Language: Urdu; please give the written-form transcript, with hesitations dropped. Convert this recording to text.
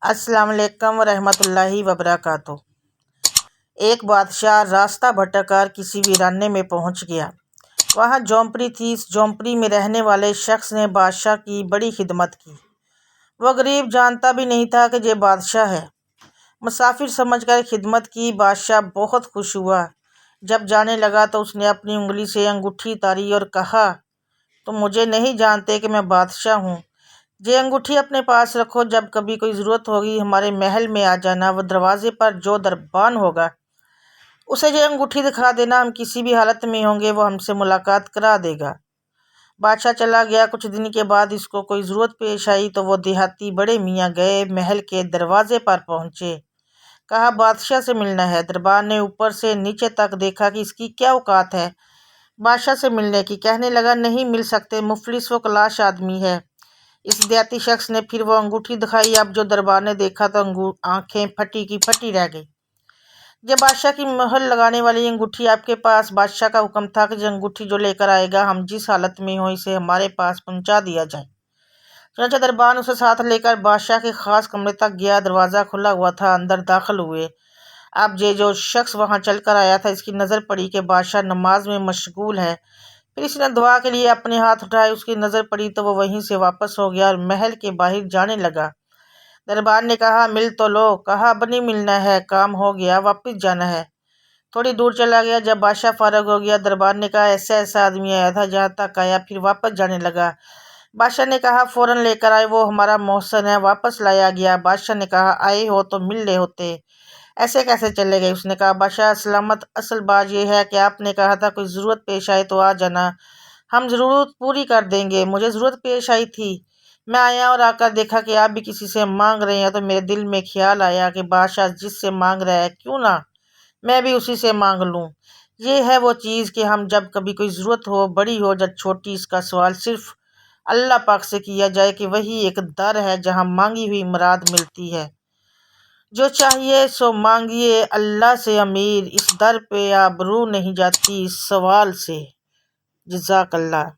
السلام علیکم ورحمۃ اللہ وبرکاتہ۔ ایک بادشاہ راستہ بھٹک کر کسی ویرانے میں پہنچ گیا۔ وہاں جھونپڑی تھی۔ اس جھونپڑی میں رہنے والے شخص نے بادشاہ کی بڑی خدمت کی۔ وہ غریب جانتا بھی نہیں تھا کہ یہ بادشاہ ہے۔ مسافر سمجھ کر خدمت کی۔ بادشاہ بہت خوش ہوا۔ جب جانے لگا تو اس نے اپنی انگلی سے انگوٹھی اتاری اور کہا، تم مجھے نہیں جانتے کہ میں بادشاہ ہوں؟ یہ انگوٹھی اپنے پاس رکھو، جب کبھی کوئی ضرورت ہوگی ہمارے محل میں آ جانا۔ وہ دروازے پر جو دربان ہوگا اسے یہ انگوٹھی دکھا دینا، ہم کسی بھی حالت میں ہوں گے وہ ہم سے ملاقات کرا دے گا۔ بادشاہ چلا گیا۔ کچھ دن کے بعد اس کو کوئی ضرورت پیش آئی تو وہ دیہاتی بڑے میاں گئے محل کے دروازے پر پہنچے۔ کہا، بادشاہ سے ملنا ہے۔ دربان نے اوپر سے نیچے تک دیکھا کہ اس کی کیا اوقات ہے بادشاہ سے ملنے کی۔ کہنے لگا، نہیں مل سکتے، مفلس و کلاش آدمی ہے۔ اس دیہاتی شخص نے پھر وہ انگوٹھی دکھائی۔ اب جو دربان نے دیکھا تو آنکھیں پھٹی کی پھٹی رہ گئی۔ یہ بادشاہ کی مہر لگانے والی انگوٹھی آپ کے پاس۔ بادشاہ کا حکم تھا کہ یہ انگوٹھی جو لے کر آئے گا، ہم جس حالت میں ہوں اسے ہمارے پاس پہنچا دیا جائے۔ چنانچہ دربان اسے ساتھ لے کر بادشاہ کے خاص کمرے تک گیا۔ دروازہ کھلا ہوا تھا، اندر داخل ہوئے۔ اب یہ جو شخص وہاں چل کر آیا تھا، اس کی نظر پڑی کہ بادشاہ نماز میں مشغول ہے۔ پھر اس نے دعا کے لیے اپنے ہاتھ اٹھائے۔ اس کی نظر پڑی تو وہ وہیں سے واپس ہو گیا اور محل کے باہر جانے لگا۔ دربان نے کہا، مل تو لو۔ کہا، اب نہیں ملنا ہے، کام ہو گیا، واپس جانا ہے۔ تھوڑی دور چلا گیا۔ جب بادشاہ فارغ ہو گیا، دربان نے کہا، ایسا آدمی آیا تھا، جہاں تک آیا پھر واپس جانے لگا۔ بادشاہ نے کہا، فوراً لے کر آئے، وہ ہمارا محسن ہے۔ واپس لایا گیا۔ بادشاہ نے کہا، آئے ہو تو مل لے ہوتے، ایسے کیسے چلے گئے؟ اس نے کہا، بادشاہ سلامت، اصل بات یہ ہے کہ آپ نے کہا تھا کوئی ضرورت پیش آئے تو آ جانا، ہم ضرورت پوری کر دیں گے۔ مجھے ضرورت پیش آئی تھی، میں آیا اور آ کر دیکھا کہ آپ بھی کسی سے مانگ رہے ہیں، تو میرے دل میں خیال آیا کہ بادشاہ جس سے مانگ رہا ہے کیوں نہ میں بھی اسی سے مانگ لوں۔ یہ ہے وہ چیز کہ ہم جب کبھی کوئی ضرورت ہو، بڑی ہو یا چھوٹی، اس کا سوال صرف اللہ پاک سے کیا جائے کہ وہی ایک در ہے جہاں مانگی ہوئی مراد ملتی ہے۔ جو چاہیے سو مانگیے اللہ سے امیر، اس در پہ آبرو نہیں جاتی اس سوال سے۔ جزاک اللہ۔